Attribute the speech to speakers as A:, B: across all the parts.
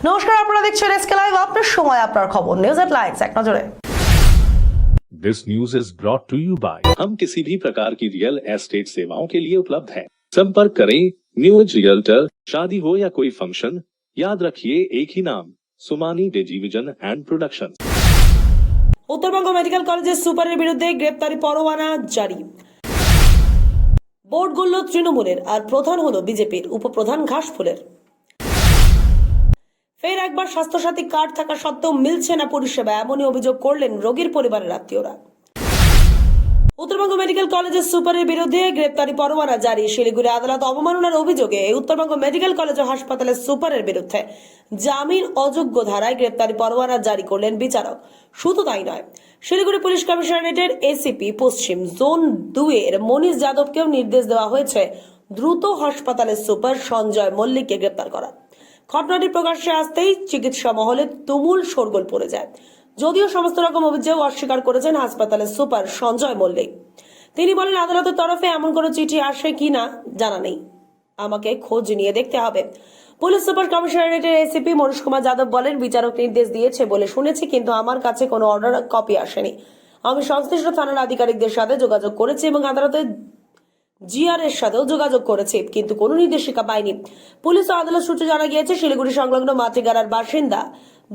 A: নমস্কার, আপনারা দেখছেন এসকে লাইভ। আপনার সময় আপনার খবর, নিউজ হেডলাইন্স এক নজরে।
B: This news is brought to you by हम किसी भी प्रकार की रियल एस्टेट सेवाओं के लिए उपलब्ध हैं। संपर्क करें न्यूज रियल्टर। शादी हो या कोई फंक्शन, याद रखिए एक ही नाम, Sumani डिजीविजन and production.
A: Uttarbanga medical কলেজের সুপারের বিরুদ্ধে গ্রেপ্তারি পরোয়ানা জারি। বোর্ড গড়ল তৃণমূলের, আর প্রধান হলো বিজেপির, উপপ্রধান ঘাসফুলের। ফের একবার স্বাস্থ্যসাথী কার্ড থাকা সত্ত্বেও মিলছে না পরিষেবা, এমনই অভিযোগ করলেন রোগীর পরিবারের আত্মীয়রা। উত্তরবঙ্গ মেডিকেল কলেজের সুপারের বিরুদ্ধে গ্রেপ্তারি পরোয়ানা জারি। শিলিগুড়ি আদালত অবমাননার অভিযোগে উত্তরবঙ্গ মেডিকেল কলেজ ও হাসপাতালের সুপারের বিরুদ্ধে জামিন অযোগ্য ধারায় গ্রেপ্তারি পরোয়ানা জারি করলেন বিচারক। শুধু তাই নয়, শিলিগুড়ি পুলিশ কমিশনারেটের এসিপি পশ্চিম জোন 2 এর মনীষ যাদবকেও নির্দেশ দেওয়া হয়েছে দ্রুত হাসপাতালের সুপার সঞ্জয় মল্লিককে গ্রেপ্তার করা। ঘটনাটি প্রকাশ্যে আসতেই চিকিৎসা মহলে তুমুল শোরগোল পড়ে যায়। যদিও সমস্ত রকম অভিযোগ অস্বীকার করেছেন হাসপাতালের সুপার সঞ্জয় মল্লিক। তিনি বলেন, আদালতের তরফে এমন কোনো চিঠি আসে কিনা জানা নেই, আমাকে খোঁজ নিয়ে দেখতে হবে। পুলিশ সুপার কমিশনারেটের এসিপি মনীষ কুমার যাদব বলেন, বিচারক নির্দেশ দিয়েছে বলে শুনেছি, কিন্তু আমার কাছে কোনো অর্ডার কপি আসেনি। আমি সংশ্লিষ্ট থানার আধিকারিকদের সাথে যোগাযোগ করেছি এবং আদালতের জিআর এর সাথেও যোগাযোগ করেছে, কিন্তু কোনো নির্দেশিকা পাইনি। পুলিশ ও আদালত সূত্রে জানা গিয়েছে, শিলিগুড়ি সংলগ্ন মাতৃগাড়ার বাসিন্দা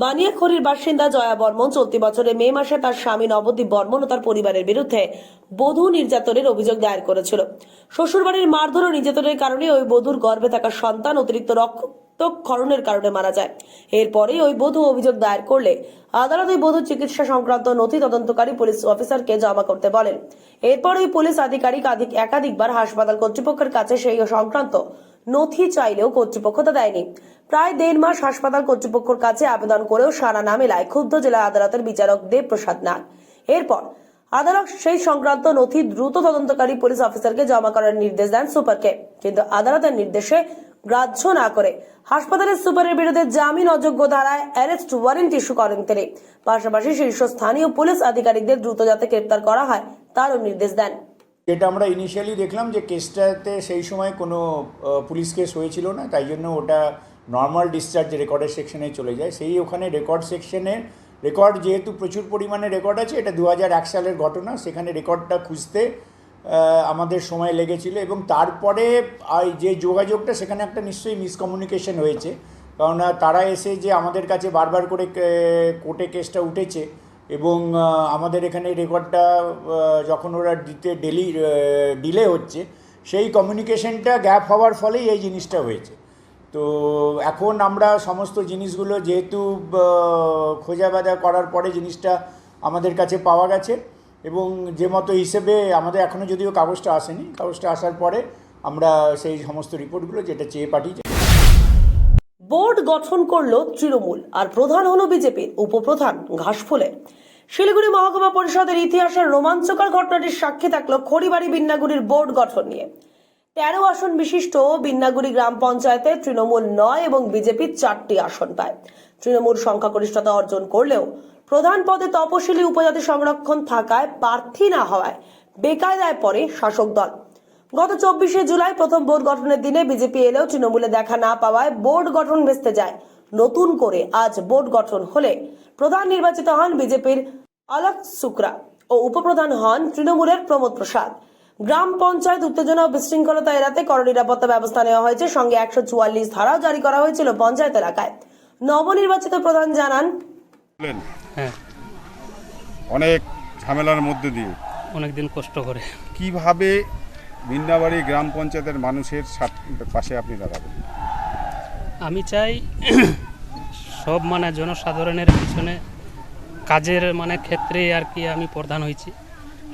A: বানিয়াখড়ির বাসিন্দা জয়া বর্মন চলতি বছরের মে মাসে তার স্বামী নবদ্বীপ বর্মন ও তার পরিবারের বিরুদ্ধে বধূ নির্যাতনের অভিযোগ দায়ের করেছিল। শ্বশুরবাড়ির মারধর ও নির্যাতনের কারণে ওই বধূর গর্ভে থাকা সন্তান অতিরিক্ত রক্তক্ষরণের কারণে মারা যায়। এরপরেই ওই বধূ অভিযোগ দায়ের করলে আদালত ওই বধূর চিকিৎসা সংক্রান্ত নথি তদন্তকারী পুলিশ অফিসারকে জমা করতে বলেন। এরপর ওই পুলিশ আধিকারিক একাধিকবার হাসপাতাল কর্তৃপক্ষের কাছে সেই সংক্রান্ত নথি চাইলেও কর্তৃপক্ষ তা দেয়নি। প্রায় 1.5 মাস হাসপাতাল কর্তৃপক্ষের কাছে আবেদন করেও সাড়া না মেলায় ক্ষুব্ধ জেলা আদালতের বিচারক দেবপ্রসাদ নাগ এরপর আদালত সেই সংক্রান্ত নথি দ্রুত তদন্তকারী পুলিশ অফিসারকে জমা করার নির্দেশ দেন সুপারকে, কিন্তু আদালতের নির্দেশে গ্রাহ্য না করে হাসপাতালের সুপারের বিরুদ্ধে জামিন অযোগ্য ধারায় অ্যারেস্ট ওয়ারেন্ট ইস্যু করেন তিনি। পাশাপাশি শীর্ষস্থানীয় পুলিশ আধিকারিকদের দ্রুত যাতে গ্রেপ্তার করা হয় তারও নির্দেশ দেন।
C: যেটা আমরা ইনিশিয়ালি দেখলাম যে কেসটাতে সেই সময় কোনো পুলিশ কেস হয়েছিল না, তাই জন্য ওটা নর্মাল ডিসচার্জ রেকর্ডের সেকশনে চলে যায়। সেই ওখানে রেকর্ড সেকশনে রেকর্ড যেহেতু প্রচুর পরিমাণে রেকর্ড আছে, এটা 2001 সালের ঘটনা, সেখানে রেকর্ডটা খুঁজতে আমাদের সময় লেগেছিল এবং তারপরে যে যোগাযোগটা সেখানে একটা নিশ্চয়ই মিসকমিউনিকেশন হয়েছে, কারণ তারা এসে যে আমাদের কাছে বারবার করে কোর্টে কেসটা উঠেছে এবং আমাদের এখানে রেকর্ডটা যখন ওরা ডিলে হচ্ছে, সেই কমিউনিকেশনটা গ্যাপ হওয়ার ফলেই এই জিনিসটা হয়েছে। তো এখন আমরা সমস্ত জিনিসগুলো যেহেতু খোঁজা বাজা করার পরে জিনিসটা আমাদের কাছে পাওয়া গেছে এবং যে মতো হিসেবে আমাদের এখনও যদিও কাগজটা আসেনি, কাগজটা আসার পরে আমরা সেই সমস্ত রিপোর্টগুলো যেটা চেয়ে পাঠিয়েছি।
A: বোর্ড গঠন করলো তৃণমূল, আর প্রধান হলো বিজেপির, উপপ্রধান ঘাসফুলের। শিলিগুড়ি মহকুমা পরিষদের ইতিহাসের রোমাঞ্চকর ঘটনাটির সাক্ষী থাকলো খড়িবাড়ি বিন্নাগুড়ির বোর্ড গঠন নিয়ে। 13 আসন বিশিষ্ট বিন্নাগুড়ি গ্রাম পঞ্চায়েতে তৃণমূল 9 এবং বিজেপি 4টি আসন পায়। তৃণমূল সংখ্যাগরিষ্ঠতা অর্জন করলেও প্রধান পদে তপশিলি উপজাতি সংরক্ষণ থাকায় প্রার্থী না হওয়ায় বেকায়দায় পড়ে শাসক দল। গত 24শে জুলাই প্রথম বোর্ড গঠনের দিনে বিজেপি এলেও তৃণমূলে দেখা না পাওয়ায় বোর্ড গঠন ভেস্তে যায়। নতুন করে আজ বোর্ড গঠন হলে প্রধান নির্বাচিত হন বিজেপির অলক শুক্রা ও উপপ্রধান হন তৃণমূলের প্রমোদ প্রসাদ। গ্রাম পঞ্চায়েত উত্তেজনা ও বিশৃঙ্খলতা এড়াতে কড়া নিরাপত্তা ব্যবস্থা নেওয়া হয়েছে, সঙ্গে 144 ধারাও জারি করা হয়েছিল পঞ্চায়েত এলাকায়। নবনির্বাচিত প্রধান জানান,
D: অনেক ঝামেলার মধ্যে দিয়ে
E: অনেকদিন কষ্ট করে
D: কিভাবে বিন্নাবাড়ি গ্রাম পঞ্চায়েতের মানুষের পাশে আপনি দাঁড়াবেন?
E: আমি চাই সব জনসাধারণের পিছনে কাজের ক্ষেত্রে আর কি আমি প্রধান হয়েছি।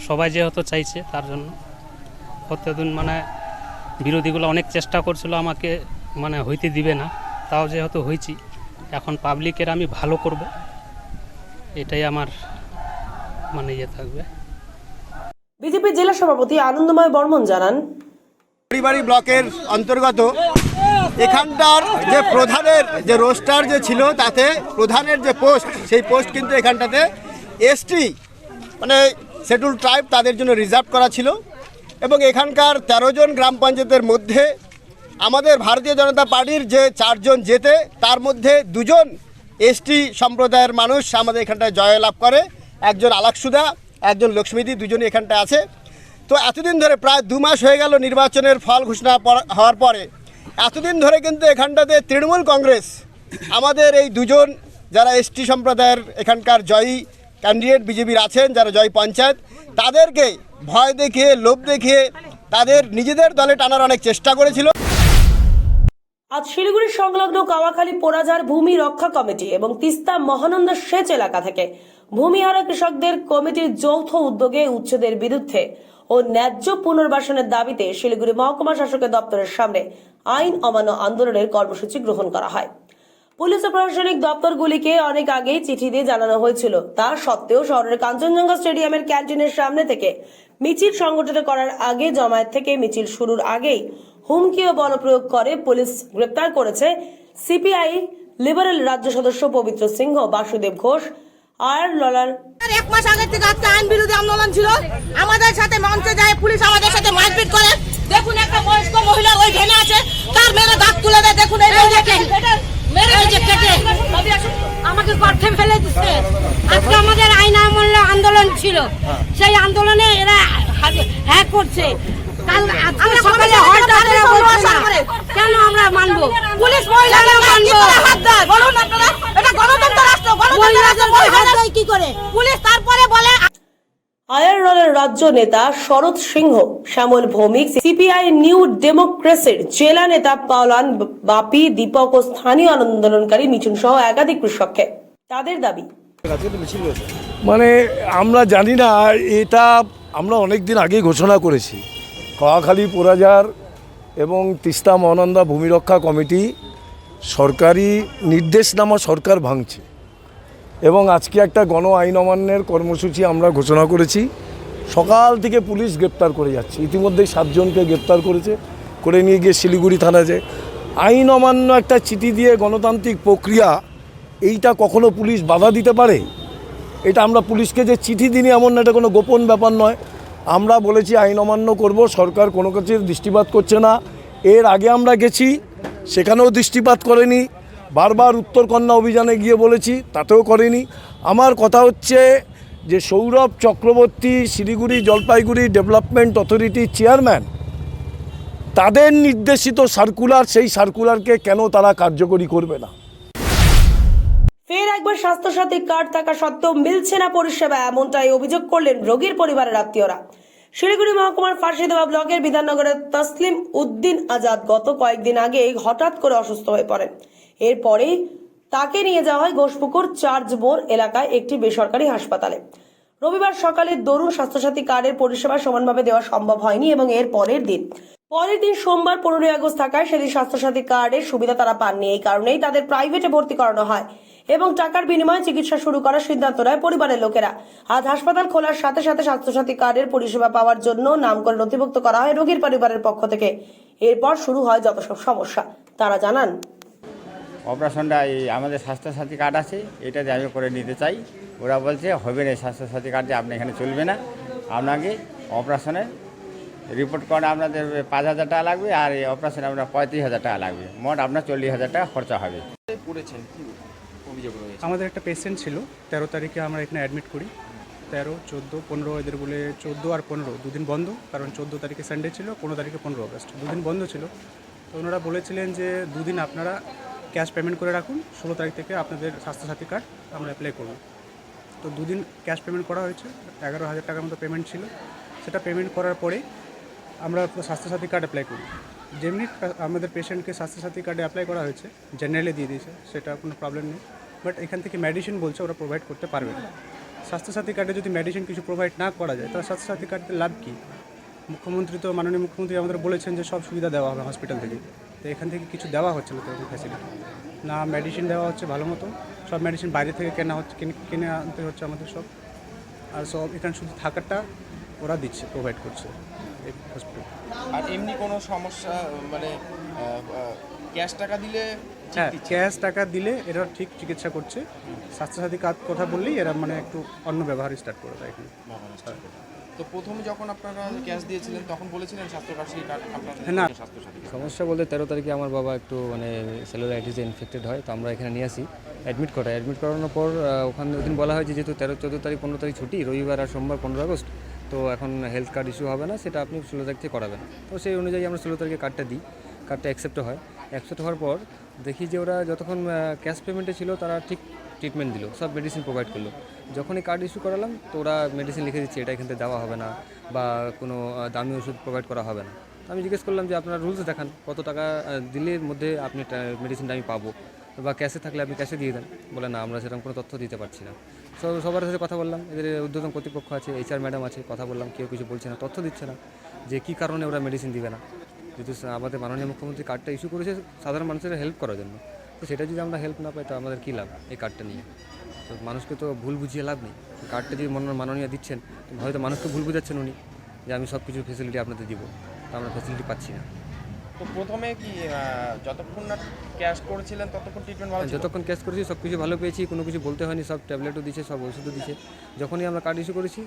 E: সবাই যেহেতু চাইছে তার জন্য প্রত্যেকদিন বিরোধীগুলো অনেক চেষ্টা করছিল আমাকে হইতে দিবে না, তাও যেহেতু হয়েছি, এখন পাবলিকের আমি ভালো করব, এটাই আমার থাকবে।
A: বিজেপি জেলা সভাপতি আনন্দময় বর্মন জানান,
F: খড়িবাড়ি ব্লকের অন্তর্গত এখানটার যে প্রধানের যে রোস্টার যে ছিল, তাতে প্রধানের যে পোস্ট, সেই পোস্ট কিন্তু এখানটাতে এসটি শিডিউল ট্রাইব তাদের জন্য রিজার্ভ করা ছিল এবং এখানকার 13 জন গ্রাম পঞ্চায়েতের মধ্যে আমাদের ভারতীয় জনতা পার্টির যে 4 জন জেতে তার মধ্যে 2 জন এসটি সম্প্রদায়ের মানুষ আমাদের এখানটায় জয়লাভ করে, একজন আলাকসুদা, একজন লক্ষ্মীদি, দুজনই এখানটায় আছে। তো এতদিন ধরে প্রায় 2 মাস হয়ে গেল নির্বাচনের ফল ঘোষণা হওয়ার পরে, এতদিন ধরে কিন্তু এখানটাতে তৃণমূল কংগ্রেস আমাদের এই 2 জন যারা এসটি সম্প্রদায়ের এখানকার জয়ী ক্যান্ডিডেট বিজেপির আছেন, যারা জয়ী পঞ্চায়েত, তাদেরকে ভয় দেখিয়ে, লোভ দেখিয়ে তাদের নিজেদের দলে টানার অনেক চেষ্টা করেছিল।
A: আজ শিলিগুড়ির সংলগ্ন কাওয়াখালী পোড়াঝার ভূমি রক্ষা কমিটি এবং তিস্তা মহানন্দা সেচ এলাকা থেকে ভূমিহারা কৃষকদের কমিটির যৌথ উদ্যোগে উচ্ছেদের বিরুদ্ধে ও ন্যায্য পুনর্বাসনের দাবিতে শিলিগুড়ি মহকুমা শাসকের দপ্তরের সামনে আইন অমান্য আন্দোলনের কর্মসূচি গ্রহণ করা হয়। পুলিশ ও প্রশাসনিক দপ্তরগুলিকে অনেক আগেই চিঠি দিয়ে জানানো হয়েছিল, তা সত্ত্বেও শহরের কাঞ্চনজঙ্ঘা স্টেডিয়ামের ক্যান্টিনের সামনে থেকে মিছিল সংগঠিত করার আগে জমায়েত থেকে মিছিল শুরুর আগেই হুমকি ও বলপ্রয়োগ করে পুলিশ গ্রেপ্তার করেছে সিপিআই লিবারেল রাজ্য সদস্য পবিত্র সিংহ, বাসুদেব ঘোষ, আর ললার।
G: 1 মাস আগে থেকে আজকে আইন বিরোধী আন্দোলন ছিল, আমাদের সাথে মঞ্চে যায় পুলিশ, আমাদের সাথে মারপিট করে। দেখুন একটা বয়স্ক মহিলা ওই ভেনে আছে, তার মেরে দাঁত তুলে দেয়। দেখুন এই মেরে কেটে আমাকে গর্তে ফেলে দিচ্ছে। আজকে আমাদের আইন অমান্য আন্দোলন ছিল, সেই আন্দোলনে এরা হ্যাক করছে। কাল আজকে সকালে হরতালে বলছে কেন আমরা মানবো? পুলিশ মহিলাদের মানবো বলুন আপনারা, এটা গণতন্ত্র রাষ্ট্র, গণতন্ত্র কি করে পুলিশ তারপরে বলে।
A: আয়ারল্যান্ডের রাজ্য নেতা শরৎ সিংহ, শ্যামল ভৌমিক, সিপিআই নিউ ডেমোক্রেসির জেলা নেতা পাওলান বাপি, দীপক ও স্থানীয় আন্দোলনকারী মিঠুন সহ একাধিক কৃষককে তাদের দাবি।
H: মানে আমরা জানি না, এটা আমরা অনেক দিন আগেই ঘোষণা করেছি। কাওয়াখালী পোড়াঝার এবং তিস্তা মহানন্দা ভূমি রক্ষা কমিটি সরকারি নির্দেশনামা সরকার ভাঙছে এবং আজকে একটা গণ আইন অমান্যের কর্মসূচি আমরা ঘোষণা করেছি। সকাল থেকে পুলিশ গ্রেপ্তার করে যাচ্ছে, ইতিমধ্যেই 7 জনকে গ্রেপ্তার করেছে, করে নিয়ে গিয়ে শিলিগুড়ি থানায় যায়। আইন অমান্য একটা চিঠি দিয়ে গণতান্ত্রিক প্রক্রিয়া, এইটা কখনো পুলিশ বাধা দিতে পারে? এটা আমরা পুলিশকে যে চিঠি দিইনি এমন না, এটা কোনো গোপন ব্যাপার নয়। আমরা বলেছি আইন অমান্য করব, সরকার কোনো কিছুর দৃষ্টিপাত করছে না। এর আগে আমরা গেছি, সেখানেও দৃষ্টিপাত করেনি। বারবার উত্তরকন্যা অভিযানে গিয়ে বলেছি, তাতেও করেনি। আমার কথা হচ্ছে যে সৌরভ চক্রবর্তী শিলিগুড়ি জলপাইগুড়ি ডেভেলপমেন্ট অথরিটির চেয়ারম্যান, তাদের নির্দেশিত সার্কুলার, সেই সার্কুলারকে কেন তারা কার্যকরী করবে না?
A: ফের একবার স্বাস্থ্যসাথী কার্ড থাকা সত্ত্বেও মিলছে না পরিষেবা, এমনটাই অভিযোগ করলেন রোগীর পরিবারের আত্মীয়রা। শিলিগুড়ি মহকুমার ফাঁসিদেওয়া ব্লকের বিধাননগরের তসলিম উদ্দিন আজাদ গত কয়েকদিন আগে হঠাৎ করে অসুস্থ হয়ে পড়েন। এরপরেই তাকে নিয়ে যাওয়া হয় ঘোষপুকুর চার্চ মোড় এলাকায় একটি বেসরকারি হাসপাতালে। রবিবার সকালে দরুন স্বাস্থ্যসাথী কার্ডের পরিষেবা সমানভাবে দেওয়া সম্ভব হয়নি এবং এর পরের দিন সোমবার 15 আগস্ট থাকায় সেদিন স্বাস্থ্যসাথী কার্ডের সুবিধা তারা পাননি। এই কারণেই তাদের প্রাইভেটে ভর্তি করানো হয় এবং টাকার বিনিময়ে চিকিৎসা শুরু করার সিদ্ধান্ত নেয় পরিবারের লোকেরা। আজ হাসপাতাল খোলার সাথে সাথে স্বাস্থ্যসাথী কার্ডের পরিষেবা পাওয়ার জন্য নাম করে নথিভুক্ত করা হয় রোগীর পরিবারের পক্ষ থেকে। এরপর শুরু হয় যত সব সমস্যা। তারা জানান,
I: অপারেশনটা এই আমাদের স্বাস্থ্যসাথী কার্ড আছে, এটা দিয়ে আমি করে নিতে চাই। ওরা বলছে হবে না, স্বাস্থ্যসাথী কার্ড দিয়ে আপনি এখানে চলবে না, আপনাকে অপারেশনের রিপোর্ট করে আপনাদের 5,000 টাকা লাগবে, আর এই অপারেশনে আপনার 35,000 টাকা লাগবে, মোট আপনার 40,000 টাকা খরচা হবে।
E: আমাদের একটা পেশেন্ট ছিল, 13 তারিখে আমরা এখানে অ্যাডমিট করি। 13, 14, 15 এদের বলে 14 আর 15 দুদিন বন্ধ, কারণ 14 তারিখে সানডে ছিল, 15 তারিখে 15 আগস্ট দুদিন বন্ধ ছিল। তো ওনারা বলেছিলেন যে দুদিন আপনারা ক্যাশ পেমেন্ট করে রাখুন, 16 তারিখ থেকে আপনাদের স্বাস্থ্যসাথী কার্ড আমরা অ্যাপ্লাই করব। তো দুদিন ক্যাশ পেমেন্ট করা হয়েছে, 11,000 টাকার মতো পেমেন্ট ছিল। সেটা পেমেন্ট করার পরে আমরা স্বাস্থ্যসাথী কার্ড অ্যাপ্লাই করি। যেমনি আমাদের পেশেন্টকে স্বাস্থ্যসাথী কার্ডে অ্যাপ্লাই করা হয়েছে, জেনারেলে দিয়ে দিয়েছে, সেটা কোনো প্রবলেম নেই। বাট এখান থেকে মেডিসিন বলছে ওরা প্রোভাইড করতে পারবে না। স্বাস্থ্যসাথী কার্ডে যদি মেডিসিন কিছু প্রোভাইড না করা যায়, তাহলে স্বাস্থ্যসাথী কার্ডের লাভ কী? মাননীয় মুখ্যমন্ত্রী আমাদের বলেছেন যে সব সুবিধা দেওয়া হবে হসপিটাল থেকে, তো এখান থেকে কিছু দেওয়া হচ্ছে না, তেমন ফ্যাসিলিটি না, মেডিসিন দেওয়া হচ্ছে ভালো মতো, সব মেডিসিন বাইরে থেকে কিনে আনতে হচ্ছে আমাদের সব। আর সব এখানে শুধু থাকাটা ওরা দিচ্ছে, প্রোভাইড করছে এই হসপিটাল।
J: আর এমনি কোনো সমস্যা মানে ক্যাশ টাকা দিলে?
E: হ্যাঁ, ক্যাশ টাকা দিলে এরা ঠিক চিকিৎসা করছে। স্বাস্থ্যসাথী কার্ড কথা বললেই এরা মানে একটু অন্য ব্যবহার স্টার্ট করে দেয় এখানে।
J: তো প্রথমে যখন আপনারা ক্যাশ দিয়েছিলেন তখন বলেছিলেন স্বাস্থ্যসাথী কার্ড আপনার
F: না।
J: স্বাস্থ্যসাথী কার্ড।
K: সমস্যা বলতে 13 তারিখে আমার বাবা একটু মানে সেলুলাইটিসে ইনফেক্টেড হয়, তো আমরা এখানে নিয়ে আসি অ্যাডমিট করানোর পর ওখানে ওদিন বলা হয় যে যেহেতু 13, 14 তারিখ, 15 তারিখ ছুটি, রবিবার আর সোমবার 15 আগস্ট, তো এখন হেলথ কার্ড ইস্যু হবে না, সেটা আপনি 16 তারিখ থেকে করাবেন। তো সেই অনুযায়ী আমরা 16 তারিখে কার্ডটা দিই, কার্ডটা অ্যাকসেপ্ট হয়। অ্যাকসেপ্ট হওয়ার পর দেখি যে ওরা যতক্ষণ ক্যাশ পেমেন্টে ছিল তারা ঠিক ট্রিটমেন্ট দিল, সব মেডিসিন প্রোভাইড করলো। যখনই কার্ড ইস্যু করালাম তো ওরা মেডিসিন লিখে দিচ্ছে এটা এখান থেকে দেওয়া হবে না বা কোনো দামি ওষুধ প্রোভাইড করা হবে না। আমি জিজ্ঞেস করলাম যে আপনারা রুলস দেখান, কত টাকা দিলের মধ্যে আপনি মেডিসিনটা আমি পাবো, বা ক্যাশে থাকলে আপনি ক্যাশে দিয়ে দেন। বলে না, আমরা সেরকম কোনো তথ্য দিতে পারছি না। সবার সাথে কথা বললাম, এদের ঊর্ধ্বতন কর্তৃপক্ষ আছে, HR ম্যাডাম আছে, কথা বললাম, কেউ কিছু বলছে না, তথ্য দিচ্ছে না যে কী কারণে ওরা মেডিসিন দিবে না। যেহেতু আমাদের মাননীয় মুখ্যমন্ত্রী কার্ডটা ইস্যু করেছে সাধারণ মানুষের হেল্প করার জন্য, তো সেটা যদি আমরা হেল্প না পাই তো আমাদের কী লাভ এই কার্ডটা নিয়ে? তো মানুষকে তো ভুল বুঝিয়ে লাভ নেই। কার্ডটা যদি মাননীয় দিচ্ছেন, হয়তো মানুষকে ভুল বুঝাচ্ছেন উনি যে আমি সব কিছু ফেসিলিটি আপনাদের দিব, তো আমরা ফেসিলিটি পাচ্ছি না।
J: তো প্রথমে কি যতক্ষণ না ক্যাশ করেছিলেন ততক্ষণ ট্রিটমেন্ট ভালো ছিল?
K: যতক্ষণ ক্যাশ করেছি সব কিছু ভালো পেয়েছি, কোনো কিছু বলতে হয়নি, সব ট্যাবলেটও দিচ্ছে, সব ওষুধও দিচ্ছে। যখনই আমরা কার্ড ইস্যু করেছি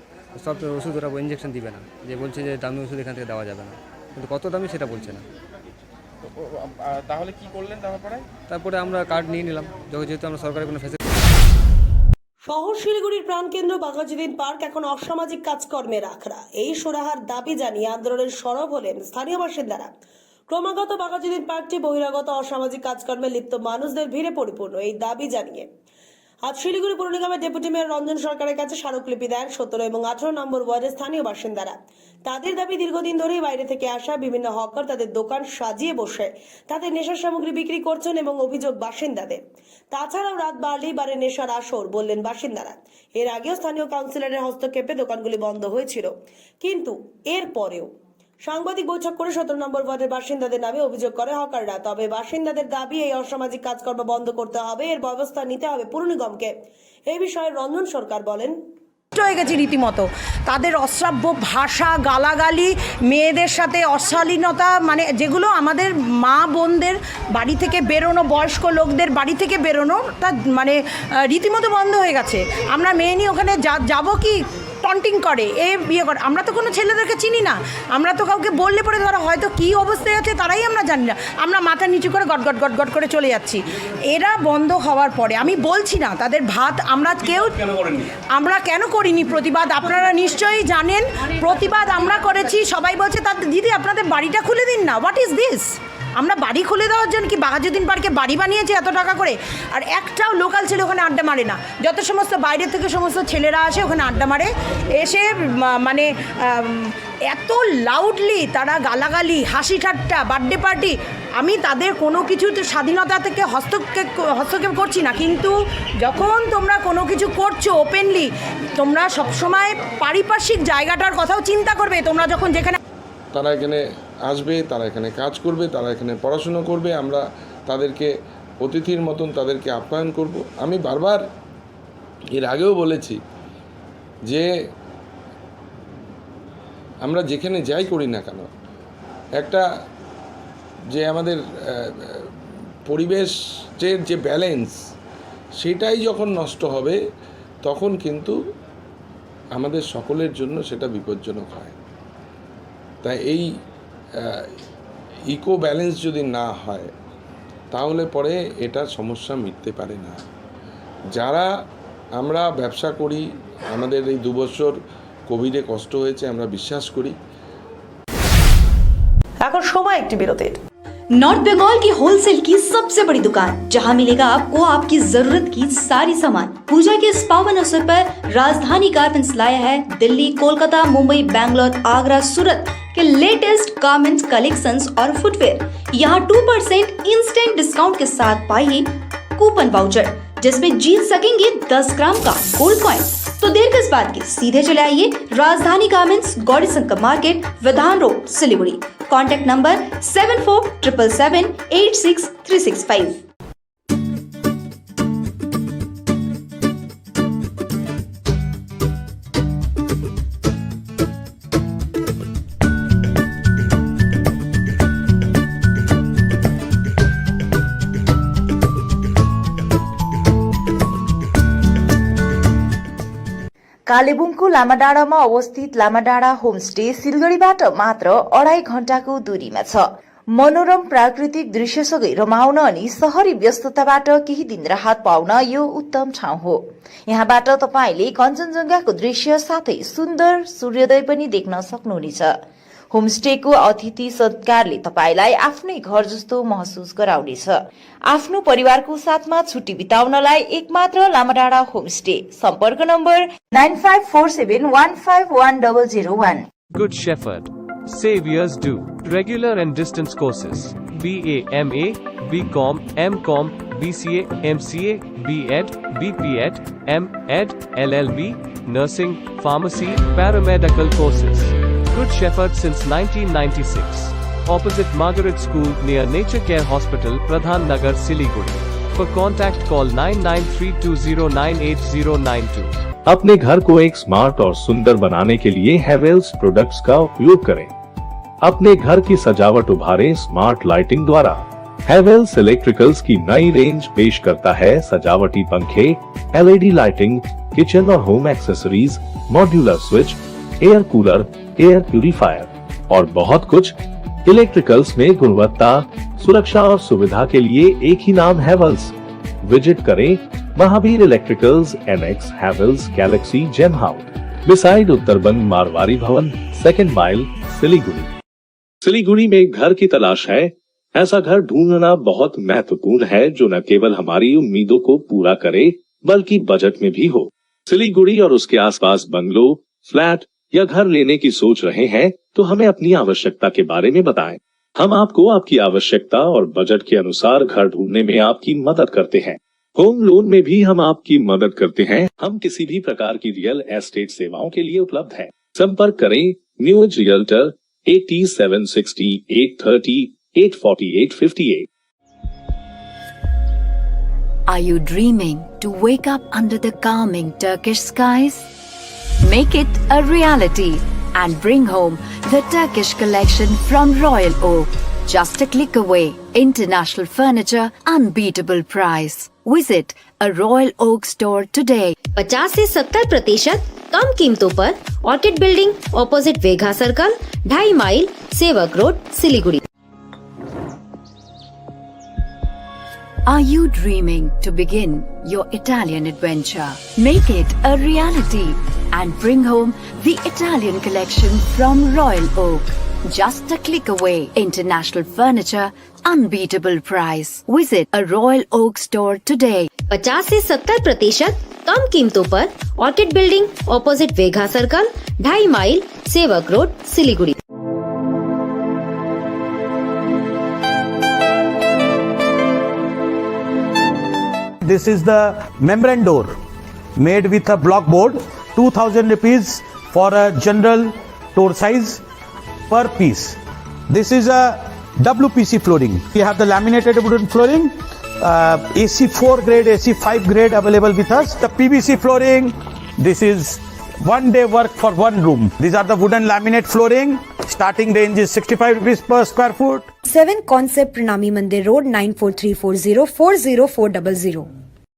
K: সব ওষুধ ওরা ইঞ্জেকশন দিবে না, যে বলছে যে দামি ওষুধ এখান থেকে দেওয়া যাবে না, কিন্তু কত দামি সেটা বলছে না।
J: তাহলে কি করলেন
K: তারপরে আমরা কার্ড নিয়ে নিলাম, যেহেতু আমরা সরকারি কোনো ফেসিলিটি।
A: শহর শিলিগুড়ির প্রাণকেন্দ্র বাঘাযতীন পার্ক এখন অসামাজিক কাজকর্মের আখড়া। এই সুরাহার দাবি জানিয়ে আন্দোলনের সরব হলেন স্থানীয় বাসিন্দারা। ক্রমাগত বাঘাযতীন পার্কটি বহিরাগত অসামাজিক কাজকর্মে লিপ্ত মানুষদের ভিড়ে পরিপূর্ণ। এই দাবি জানিয়ে আজ শিলিগুড়ি পৌর নিগমের ডেপুটি মেয়র রঞ্জন সরকারের কাছে স্মারকলিপি দেন 17 এবং 18 নম্বর ওয়ার্ডের স্থানীয় বাসিন্দারা। তাদের দাবি, দীর্ঘদিন ধরেই বাইরে থেকে আসা বিভিন্ন হকার তাদের দোকান সাজিয়ে বসে তাদের নেশার সামগ্রী বিক্রি করছেন এবং অভিযোগ বাসিন্দাদের। তাছাড়াও রাত বাড়লেই বারে নেশার আসর বললেন বাসিন্দারা। এর আগেও স্থানীয় কাউন্সিলরের হস্তক্ষেপে দোকানগুলি বন্ধ হয়েছিল, কিন্তু এরপরেও সাংবাদিক বৈঠক করে 17 নম্বর ওয়ার্ডের বাসিন্দাদের নামে অভিযোগ করে হকাররা। তবে বাসিন্দাদের দাবি, এই অসামাজিক কাজকর্ম বন্ধ করতে হবে, এর ব্যবস্থা নিতে হবে পুর নিগমকে। এই বিষয়ে রঞ্জন সরকার বলেন,
G: হয়ে গেছে রীতিমতো তাদের অশ্রাব্য ভাষা, গালাগালি, মেয়েদের সাথে অশালীনতা, মানে যেগুলো আমাদের মা বোনদের বাড়ি থেকে বেরোনো, বয়স্ক লোকদের বাড়ি থেকে বেরোনো, তা মানে রীতিমতো বন্ধ হয়ে গেছে। আমরা মেয়ে নিয়ে ওখানে যাবো কি টন্টিং করে, বিয়ে করে। আমরা তো কোনো ছেলেদেরকে চিনি না, আমরা তো কাউকে বললে পরে ধরো হয়তো কী অবস্থায় আছে তারাই আমরা জানি না, আমরা মাথা নিচু করে গট গট গট গট করে চলে যাচ্ছি। এরা বন্ধ হওয়ার পরে আমি বলছি না তাদের ভাত আমরা কেন করিনি প্রতিবাদ, আপনারা নিশ্চয়ই জানেন। প্রতিবাদ আমরা করেছি, সবাই বলছে তাদের দিদি আপনাদের বাড়িটা খুলে দিন না। What is this? আমরা বাড়ি খুলে দেওয়ার জন্য কি বাঘাযতীন পার্কে বাড়ি বানিয়েছি এত টাকা করে? আর একটাও লোকাল ছেলে ওখানে আড্ডা মারে না। যত সমস্ত বাইরে থেকে সমস্ত ছেলেরা আসে ওখানে আড্ডা মারে, এসে মানে এত লাউডলি তারা গালাগালি, হাসি ঠাট্টা, বার্থডে পার্টি। আমি তাদের কোনো কিছু স্বাধীনতা থেকে হস্তক্ষেপ করছি না, কিন্তু যখন তোমরা কোনো কিছু করছো ওপেনলি, তোমরা সবসময় পারিপার্শ্বিক জায়গাটার কথাও চিন্তা করবে। তোমরা যখন যেখানে
L: তারা এখানে আসবে, তারা এখানে কাজ করবে, তারা এখানে পড়াশুনো করবে, আমরা তাদেরকে অতিথির মতন তাদেরকে আপ্যায়ন করব। আমি বারবার এর আগেও বলেছি যে আমরা যেখানে যাই করি না কেন, একটা যে আমাদের পরিবেশের যে ব্যালেন্স, সেটাই যখন নষ্ট হবে তখন কিন্তু আমাদের সকলের জন্য সেটা বিপজ্জনক হয়। তাই এই ইকো ব্যালেন্স যদি না হয় তাহলে পরে এটা সমস্যা মিটতে পারে না। যারা আমরা ব্যবসা করি, আমাদের এই 2 বছর কোভিডে কষ্ট হয়েছে, আমরা বিশ্বাস করি।
A: এখন সময় একটি বিরতির।
M: नॉर्थ बंगाल की होलसेल की सबसे बड़ी दुकान, जहां मिलेगा आपको आपकी जरूरत की सारी सामान। पूजा के इस पावन अवसर पर राजधानी गारमेंट्स लाया है दिल्ली, कोलकाता, मुंबई, बैंगलोर, आगरा, सूरत के लेटेस्ट गारमेंट्स कलेक्शंस और फुटवेयर। यहाँ 2% इंस्टेंट डिस्काउंट के साथ पाइए कूपन वाउचर, जिसमें जीत सकेंगे 10 ग्राम का गोल्ड कॉइन। तो देर किस बात की, सीधे चले आइए Rajdhani garments, Gauri Shankar market, Bidhan road, Siliguri. Contact number 7477786365।
G: कालेबुङको लामाडाँडामा अवस्थित लामाडाँडा होमस्टे सिलगढीबाट मात्र 2.5 घण्टाको दूरीमा छ। मनोरम प्राकृतिक दृश्यसँगै रमाउन अनि शहरी व्यस्तताबाट केही दिन राहत पाउन यो उत्तम ठाउँ हो। यहाँबाट तपाईले कञ्चनजंघाको दृश्य साथै सुन्दर सूर्योदय पनि देख्न सक्नुहुनेछ। होमस्टेको अतिथि सत्कारले तपाईलाई आफ्नै घर जस्तो महसुस गराउनेछ। आफ्नो परिवारको साथमा छुट्टी बिताउनलाई एकमात्र लामाडाँडा होमस्टे। सम्पर्क number 9547151001।
N: Good Shepherd. Saviors do regular and distance courses. BA, MA, BCom, MCom, BCA, MCA, BEd, BPEd, MEd, LLB, nursing, pharmacy, paramedical courses. Good Shepherd since 1996. Opposite Margaret School near Nature Care Hospital, Pradhan Nagar, Siliguri. For contact call 9932098092.
B: अपने घर को एक smart और सुंदर बनाने के लिए Havells products का उपयोग करें। अपने घर की सजावट उभारें स्मार्ट लाइटिंग द्वारा। हेवेल्स इलेक्ट्रिकल्स की नई रेंज पेश करता है सजावटी पंखे, LED लाइटिंग, किचन और home accessories, modular switch, air cooler, air purifier और बहुत कुछ। इलेक्ट्रिकल्स में गुणवत्ता, सुरक्षा और सुविधा के लिए एक ही नाम हेवेल्स। विजिट करें Mahavir electricals, NX, Havells, Galaxy, Gem House, beside Uttarbanga Marwari Bhawan, 2nd mile, Siliguri. Siliguri में एक घर की तलाश है? ऐसा घर ढूंढना बहुत महत्वपूर्ण है जो न केवल हमारी उम्मीदों को पूरा करे बल्कि बजट में भी हो। सिलीगुड़ी और उसके आसपास बंगलो, फ्लैट या घर लेने की सोच रहे हैं तो हमें अपनी आवश्यकता के बारे में बताएं। हम आपको आपकी आवश्यकता और बजट के अनुसार घर ढूंढने में आपकी मदद करते हैं। होम लोन में भी हम आपकी मदद करते हैं। हम किसी भी प्रकार की रियल एस्टेट सेवाओं के लिए उपलब्ध हैं। संपर्क करें new age realtor 8760 830 848 58।
M: Are you dreaming to wake up under the calming Turkish skies? Make it a reality and bring home the Turkish collection from Royal Oak. Just a click away. International furniture, unbeatable price. Visit a Royal Oak store today.
O: 50 से 70% कम कीमतों पर orchid building opposite वेघा circle, 2.5 mile, Sevoke road, Siliguri.
M: Are you dreaming to begin your Italian adventure? Make it a reality and bring home the Italian collection from Royal Oak. Just a click away. International furniture, unbeatable price. Visit a Royal Oak store today.
O: 50 से 70% कम कीमतों पर orchid building opposite वेघा circle, 2.5 mile, Sevoke road, Siliguri.
F: This is the membrane door made with a block board, 2000 rupees for a general door size per piece. This is a WPC flooring. We have the laminated wooden flooring, AC4 grade, AC5 grade available with us. The PVC flooring, this is 1 day work for 1 room. These are the wooden laminate flooring. Starting range is 65 rupees per square foot.
P: 7 Concept Pranami Mandir Road 9434040400।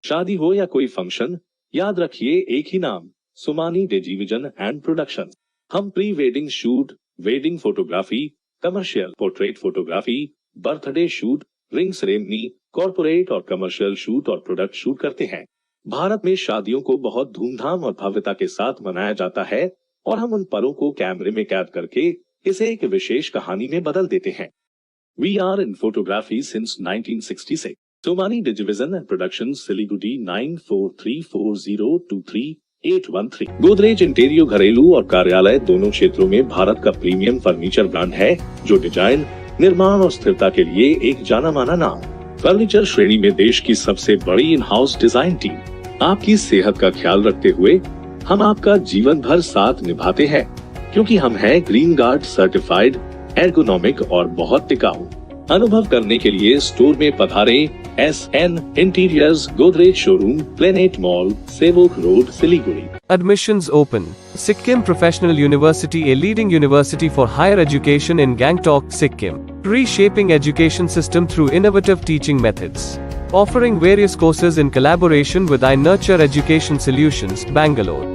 B: शादी हो या कोई function, याद रखिए एक ही नाम, Sumani डिजीविजन and production. हम pre wedding shoot, wedding photography, commercial portrait photography, birthday shoot, ring ceremony, corporate और कमर्शियल शूट और प्रोडक्ट शूट करते हैं। भारत में शादियों को बहुत धूमधाम और भव्यता के साथ मनाया जाता है और हम उन पलों को कैमरे में कैद करके इसे एक विशेष कहानी में बदल देते हैं। We are in photography since 1966. Somani Digivision and Productions, Siliguri 9434023813। Godrej इंटीरियो घरेलू और कार्यालय दोनों क्षेत्रों में भारत का प्रीमियम फर्नीचर ब्रांड है जो डिजाइन, निर्माण और स्थिरता के लिए एक जाना माना नाम। फर्नीचर श्रेणी में देश की सबसे बड़ी इन हाउस डिजाइन टीम। आपकी सेहत का ख्याल रखते हुए हम आपका जीवन भर साथ निभाते हैं क्योंकि हम हैं ग्रीन गार्ड सर्टिफाइड, एर्गोनॉमिक और बहुत टिकाऊ। अनुभव करने के लिए स्टोर में पधारें। SN interiors, Godrej showroom, planet mall, Sevoke road, Siliguri.
N: Admissions open. Sikkim Professional University, a leading university for higher education in Gangtok, Sikkim. Reshaping education system through innovative teaching methods. Offering various courses in collaboration with iNurture Education Solutions, Bangalore.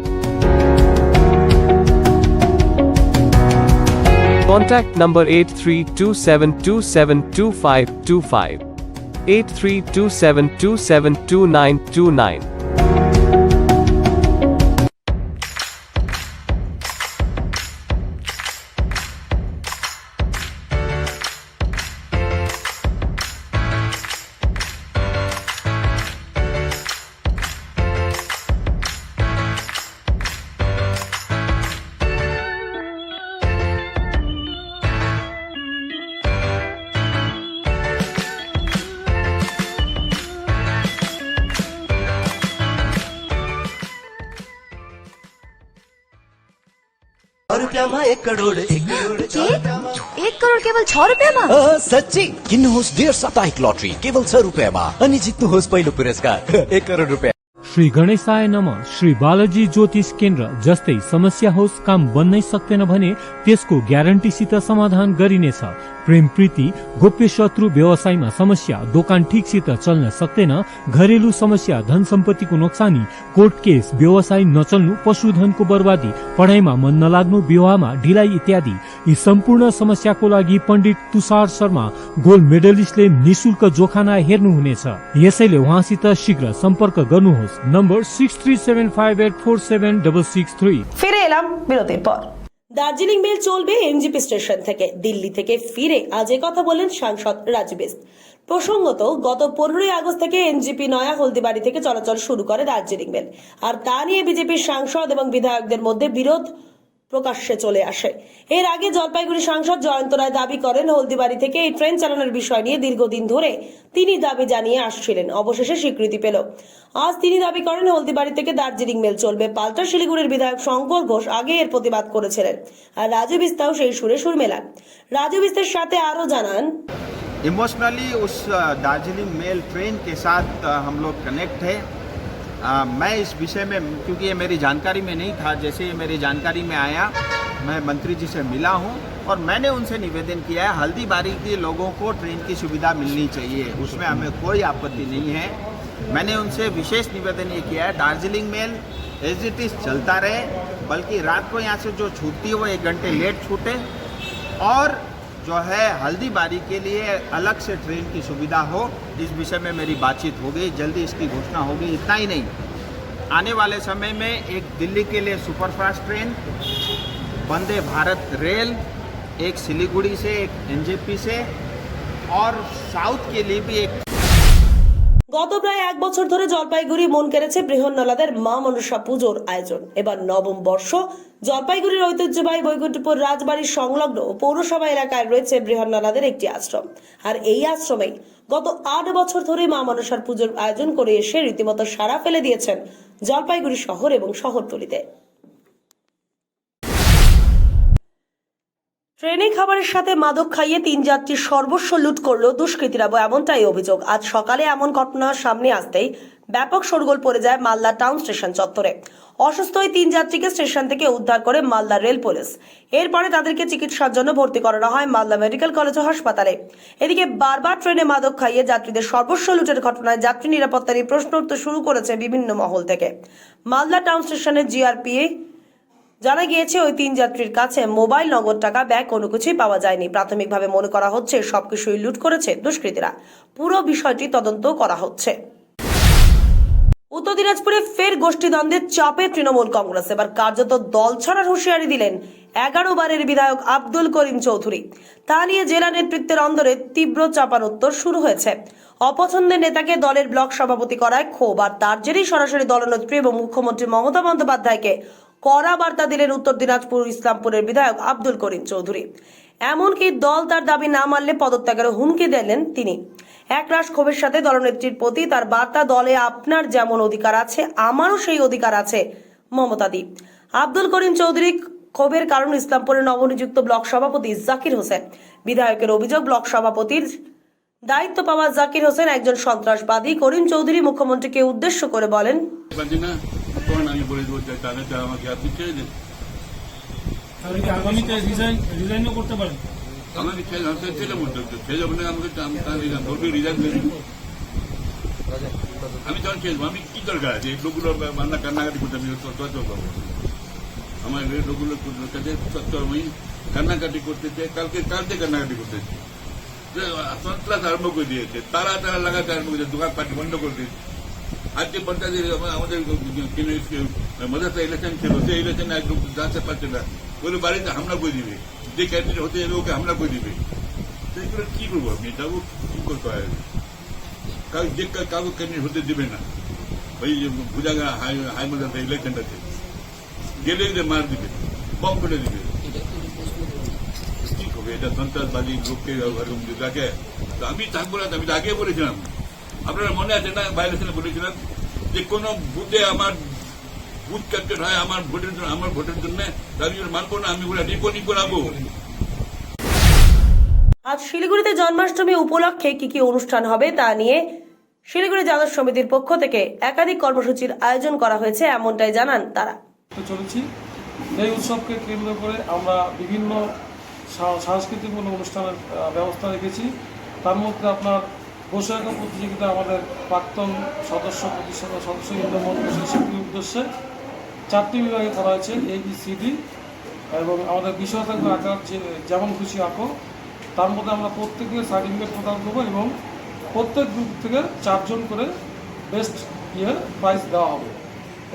N: Contact number 8327272525. 8327272929.
F: एक करोड़ 1
M: करोड़ केवल 6 रुपयामा
F: सच्ची किन्नुहोस् डेढ साप्ताहिक lottery केवल 6 रुपियाँमा अनि जित्नुहोस् पहिलो पुरस्कार 1 करोड रुपियाँ।
Q: श्री गणेशाय नमः। श्री बालाजी ज्योतिष केन्द्र जस्तै समस्या होस् काम बन्नै सक्दैन भने त्यसको ग्यारेन्टीसित समाधान गरिनेछ। प्रेम प्रीति गोप्य शत्रु व्यवसायमा समस्या दोकान ठिकसित चल्न सक्दैन घरेलु समस्या धन सम्पत्तिको नोक्सानी कोर्ट केस व्यवसाय नचल्नु पशुधनको बर्बादी पढाइमा मन नलाग्नु विवाहमा ढिलाइ इत्यादि यी सम्पूर्ण समस्याको लागि पण्डित तुषार शर्मा गोल्ड मेडलिस्टले निशुल्क जोखाना हेर्नुहुनेछ। यसैले उहाँसित शीघ्र सम्पर्क गर्नुहोस्। नम्बर 6375847663।
A: ফিরে এলাম বিরতির পর। দার্জিলিং মেল চলবে এনজিপি স্টেশন থেকে। দিল্লি থেকে ফিরে আজ কথা বলেন সাংসদ রাজু বিস্ত। প্রসঙ্গত গত 15 আগস্ট থেকে এনজিপি নয়া হলদিবাড়ি থেকে চলাচল শুরু করে দার্জিলিং মেল। আর তা নিয়ে বিজেপির সাংসদ এবং বিধায়কদের মধ্যে বিরোধ প্রকাশ্যে চলে আসে। এর আগে জলপাইগুড়ি সাংসদ জয়ন্ত রায় দাবি করেন হলদিবাড়ি থেকে এই ট্রেন চালানোর বিষয় নিয়ে দীর্ঘদিন ধরে তিনি দাবি জানিয়ে আসছিলেন, অবশেষে স্বীকৃতি পেল। আজ তিনি দাবি করেন হলদিবাড়ি থেকে দার্জিলিং মেল চলবে। পাল্টা শিলিগুড়ির বিধায়ক শঙ্কর ঘোষ আগে এর প্রতিবাদ করেছিলেন আর রাজু বিস্তাও সেই সুরে সুর মেলান। রাজু বিস্তের সাথে আরো জানান,
J: इमोशनली उस दार्जिलिंग मेल ट्रेन के साथ हम लोग कनेक्ट है। मैं इस विषय में, क्योंकि ये मेरी जानकारी में नहीं था, जैसे ये मेरी जानकारी में आया मैं मंत्री जी से मिला हूँ और मैंने उनसे निवेदन किया है हल्दीबारी के लोगों को ट्रेन की सुविधा मिलनी चाहिए, उसमें हमें कोई आपत्ति नहीं है। मैंने उनसे विशेष निवेदन ये किया है Darjeeling Mail as it is चलता रहे, बल्कि रात को यहाँ से जो छूटती है वो 1 घंटे लेट छूटे और जो है हल्दीबारी के लिए अलग से ट्रेन की सुविधा हो। इस विषय में मेरी बातचीत हो गई, जल्दी इसकी घोषणा होगी। इतना ही नहीं, आने वाले समय में एक दिल्ली के लिए superfast train, Vande Bharat rail, एक सिलीगुड़ी से, एक एनजेपी से और साउथ के लिए भी एक।
A: গত প্রায় 1 বছর ধরে জলপাইগুড়ি মন কেড়েছে বৃহন্নলাদের মা মনসা পুজোর আয়োজন। এবার নবম বর্ষ। জলপাইগুড়ির ঐতিহ্যবাহী বৈকুণ্ঠপুর রাজবাড়ির সংলগ্ন পৌরসভা এলাকায় রয়েছে বৃহন্নলাদের একটি আশ্রম। আর এই আশ্রমেই গত 8 বছর ধরে মা মনসার পুজোর আয়োজন করে এসে রীতিমতো সাড়া ফেলে দিয়েছেন জলপাইগুড়ি শহর এবং শহরতলিতে। ট্রেনে খাবারের সাথে মাদক খাইয়ে 3 যাত্রীর সর্বস্ব লুট করলো দুষ্কৃতীরা, এমনটাই অভিযোগ। আজ সকালে এমন ঘটনা সামনে আসতেই ব্যাপক শোরগোল পড়ে যায় মালদা টাউন স্টেশন চত্বরে। অসুস্থ ওই 3 যাত্রীকে স্টেশন থেকে উদ্ধার করে মালদা রেল পুলিশ। এরপরে তাদেরকে চিকিৎসার জন্য ভর্তি করানো হয় মালদা মেডিকেল কলেজ ও হাসপাতালে। এদিকে বারবার ট্রেনে মাদক খাইয়ে যাত্রীদের সর্বস্ব লুটের ঘটনায় যাত্রী নিরাপত্তা নিয়ে প্রশ্ন উঠতে শুরু করেছে বিভিন্ন মহল থেকে। মালদা টাউন স্টেশনের জিআরপিএ জানা গিয়েছে ওই 3 যাত্রীর কাছে মোবাইল, নগদ টাকা, ব্যাগ কোনো কিছুই পাওয়া যায়নি। প্রাথমিকভাবে মনে করা হচ্ছে সবকিছুই লুট করেছে দুষ্কৃতীরা। পুরো বিষয়টি তদন্ত করা হচ্ছে। উত্তর দিনাজপুরে ফের গোষ্ঠীদ্বন্দ্বের চাপে তৃণমূল কংগ্রেস। এবার কার্যত দল ছাড়ার হুঁশিয়ারি দিলেন 11 বারের বিধায়ক আব্দুল করিম চৌধুরী। তা নিয়ে জেলা নেতৃত্বের অন্দরে তীব্র চাপানোত্তর শুরু হয়েছে। অপছন্দের নেতাকে দলের ব্লক সভাপতি করায় ক্ষোভ, আর তার জেরেই সরাসরি দলনেত্রী এবং মুখ্যমন্ত্রী মমতা বন্দ্যোপাধ্যায়কে কড়া বার্তা দিলেন উত্তর দিনাজপুর ইসলামপুরের বিধায়ক আব্দুল করিম চৌধুরী। এমনকি দল তার দাবি না মানলে পদত্যাগের হুমকি দিলেন তিনি। একরাশ ক্ষোভের সাথে দলনেত্রীর প্রতি তার বার্তা, দলে আপনার যেমন অধিকার আছে আমারও সেই অধিকার আছে মমতাদি। আব্দুল করিম চৌধুরী ক্ষোভের কারণ ইসলামপুরের নবনিযুক্ত ব্লক সভাপতি জাকির হোসেন। বিধায়কের অভিযোগ, ব্লক সভাপতির দায়িত্ব পাওয়া জাকির হোসেন একজন সন্ত্রাসবাদী। করিম চৌধুরী মুখ্যমন্ত্রীকে উদ্দেশ্য করে বলেন,
Q: আগামীতে রিজাইনও করতে পারেন।
R: আমি যখন খেলবো আমি কি দরকার আছে লোকগুলো কান্নাকাটি করতে আমি আমাদের লোকগুলো কাছে সপ্তাহময়ী কান্নাকাটি করতেছে, কালকে কান্নাকাটি করতেছে, সন্ত্রাস আরম্ভ করে দিয়েছে, তারা লাগাতে আরম্ভ করেছে, দোকানপাটি বন্ধ করে দিয়েছে। আজকে পঞ্চায়েতের আমাদের মাদ্রাসা ইলেকশন ছিল, সেই ইলেকশনে একদম জানতে পারছে না, ওগুলো বাড়িতে হামলা করে দিবে, যে ক্যান্ডিডেট হতে যাবে ওকে হামলা করে দিবে। সেগুলো কি করবো আপনি, যাবো কি করতে হয়, যে কাউকে ক্যান্ডিডেট হতে দেবে না। ওই ভুজাগা হাই মাদ্রাসা ইলেকশনটাতে গেলে মার দিবে, বম করে দিবে, কি করবে? এটা সন্ত্রাসবাদী লোককে দেখে। তো আমি থাকবো না, আমি আগে বলেছিলাম, আপনারা মনে আছে না ভাইলেশনে বলেছিলাম যে কোনো বুথে আমার বুথ ক্যাপ্টেন হয় আমার ভোটের জন্য, আমি মানবো না, আমি রিপোর্টিং করাবো।
A: আজ শিলিগুড়িতে জন্মাষ্টমী উপলক্ষে কি অনুষ্ঠান হবে তা নিয়ে শিলিগুড়ি যাদব সমিতির পক্ষ থেকে একাধিক কর্মসূচির আয়োজন করা হয়েছে, এমনটাই জানান তারা।
S: চলেছি এই উৎসবকে কেন্দ্র করে আমরা বিভিন্ন সাংস্কৃতিক অনুষ্ঠানের ব্যবস্থা রেখেছি। তার মধ্যে আপনার বসে আঁকা প্রতিযোগিতা আমাদের প্রাক্তন প্রতিষ্ঠাতা সদস্য শিল্পীর উদ্দেশ্যে 4টি বিভাগে করা হয়েছে, ABCD, এবং আমাদের বিষয় থাকবে আঁকার যেমন খুশি আঁকো। তার মধ্যে আমরা প্রত্যেকে সার্টিফিকেট প্রদান করবো এবং প্রত্যেক গ্রুপ থেকে 4 জন করে বেস্ট প্রাইজ দেওয়া হবে।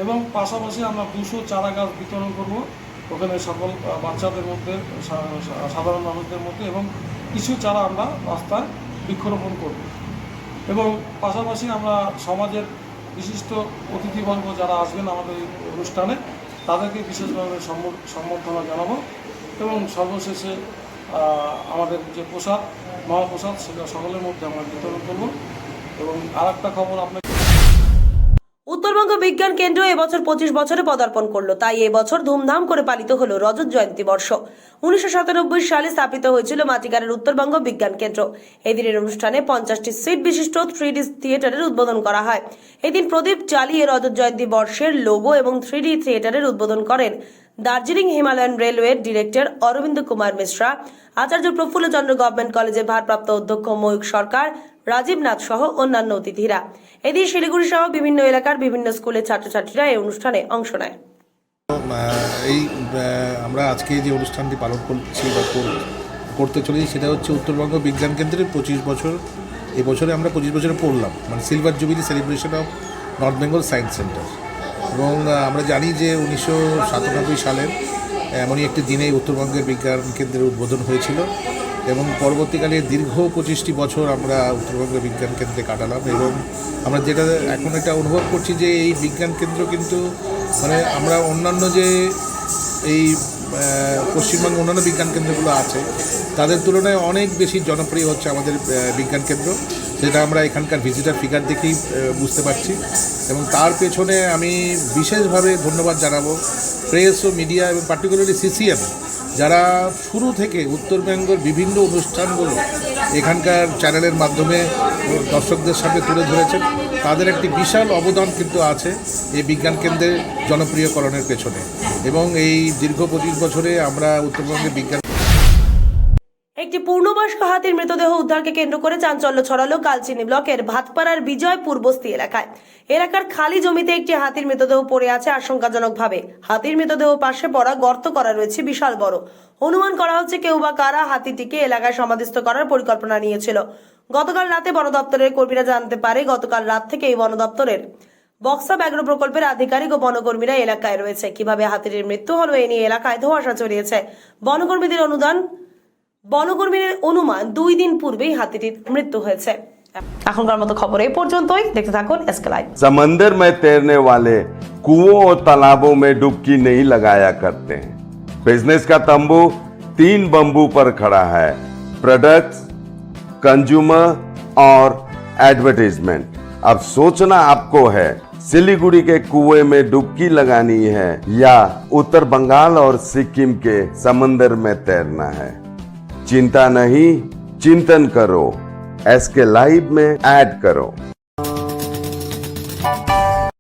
S: এবং পাশাপাশি আমরা 200 চারা গাছ বিতরণ করব ওখানে সকল বাচ্চাদের মধ্যে, সাধারণ মানুষদের মধ্যে, এবং কিছু চারা আমরা রাস্তায় বৃক্ষরোপণ করব। এবং পাশাপাশি আমরা সমাজের বিশিষ্ট অতিথিবর্গ যারা আসবেন আমাদের এই অনুষ্ঠানে তাদেরকে বিশেষভাবে সম্বর্ধনা জানাবো। এবং সর্বশেষে আমাদের যে প্রসাদ, মহাপ্রসাদ, সেটা সকলের মধ্যে আমরা বিতরণ করব। এবং আরেকটা খবর আপনার,
A: উত্তরবঙ্গ বিজ্ঞান কেন্দ্র এবছর 25 বছরে পদার্পণ করলো, তাই এবছর ধুমধাম করে পালিত হলো রজত জয়ন্তী বর্ষ। 1997 সালে স্থাপিত হয়েছিল মাটিগাড়ের উত্তরবঙ্গ বিজ্ঞান কেন্দ্র। এদিনের অনুষ্ঠানে 50টি সিট বিশিষ্ট 3D থিয়েটারের উদ্বোধন করা হয়। এদিন প্রদীপ জ্বালিয়ে রজত জয়ন্তী বর্ষের লোগো এবং 3D থিয়েটারের উদ্বোধন করেন দার্জিলিং হিমালয়ান রেলওয়ের ডিরেক্টর অরবিন্দ কুমার মিশ্রা, আচার্য প্রফুল্লচন্দ্র গভর্নমেন্ট কলেজের ভারপ্রাপ্ত অধ্যক্ষ ময়ূক সরকার, রাজীব নাথ সহ অন্যান্য অতিথিরা। এদিন শিলিগুড়ি সহ বিভিন্ন এলাকার বিভিন্ন স্কুলের ছাত্রছাত্রীরা এই অনুষ্ঠানে অংশ নেয়।
T: আমরা আজকে যে অনুষ্ঠানটি পালন করছি বা করতে চলেছি সেটা হচ্ছে উত্তরবঙ্গ বিজ্ঞান কেন্দ্রের 25 বছর। এবছরে আমরা 25 বছরে পড়লাম, মানে silver jubilee celebration of north Bengal science centre. এবং আমরা জানি যে 1997 সালের এমনই একটি দিনে উত্তরবঙ্গের বিজ্ঞান কেন্দ্রের উদ্বোধন হয়েছিল এবং পরবর্তীকালে দীর্ঘ 25টি বছর আমরা উত্তরবঙ্গের বিজ্ঞান কেন্দ্রে কাটালাম। এবং আমরা যেটা এখন এটা অনুভব করছি যে এই বিজ্ঞান কেন্দ্র কিন্তু মানে আমরা অন্যান্য যে এই পশ্চিমবঙ্গে অন্যান্য বিজ্ঞান কেন্দ্রগুলো আছে তাদের তুলনায় অনেক বেশি জনপ্রিয় হচ্ছে আমাদের বিজ্ঞান কেন্দ্র, যেটা আমরা এখানকার ভিজিটার ফিগার দেখেই বুঝতে পারছি। এবং তার পেছনে আমি বিশেষভাবে ধন্যবাদ জানাবো প্রেস ও মিডিয়া এবং পার্টিকুলারলি CCM, যারা শুরু থেকে উত্তরবঙ্গের বিভিন্ন অনুষ্ঠানগুলো এখানকার চ্যানেলের মাধ্যমে দর্শকদের সামনে তুলে ধরেছেন। তাদের একটি বিশাল অবদান কিন্তু আছে এই বিজ্ঞান কেন্দ্রের জনপ্রিয়করণের পেছনে। এবং এই দীর্ঘ 25 বছরে আমরা উত্তরবঙ্গের বিজ্ঞান।
A: একটি পূর্ণবয়স্ক হাতির মৃতদেহ উদ্ধারকে কেন্দ্র করে চাঞ্চল্য ছড়ালো কালচিনি ব্লকের ভাতপাড়ার বিজয়পুর বস্তি এলাকায়। এলাকার খালি জমিতে একটি হাতির মৃতদেহ পড়ে আছে আশঙ্কাজনকভাবে। হাতির মৃতদেহ পাশে পড়া গর্ত করা রয়েছে বিশাল বড়। অনুমান করা হচ্ছে কেউ বা কারা হাতিটিকে এলাকায় সমাধিস্থ করার পরিকল্পনা নিয়েছিল। গতকাল রাতে বন দপ্তরের কর্মীরা জানতে পারে গতকাল রাত থেকে এই বন দপ্তরের বক্সা ব্যাঘ্র প্রকল্পের আধিকারিক ও বনকর্মীরা এলাকায় রয়েছে। কিভাবে হাতির মৃত্যু হলো এ নিয়ে এলাকায় ধোঁয়াশা ছড়িয়েছে। বনকর্মীদের অনুমান 2 দিন পূর্বেই হাতিটির মৃত্যু হয়েছে। এখনকার মতো খবর এই পর্যন্তই। দেখতে থাকুন এসকে লাইভ।
U: समंदर में तैरने वाले कुओं और तालाबों में डुबकी नहीं लगाया करते हैं। बिजनेस का तंबू 3 बंबू पर खड़ा है, प्रोडक्ट्स, कंज्यूमर और एडवर्टाइजमेंट। अब सोचना आपको है सिलीगुड़ी के कुएं में डुबकी लगानी है या उत्तर बंगाल और सिक्किम के समंदर में तैरना है। चिंता नहीं, चिंतन करो, एसके लाइव में ऐड करो।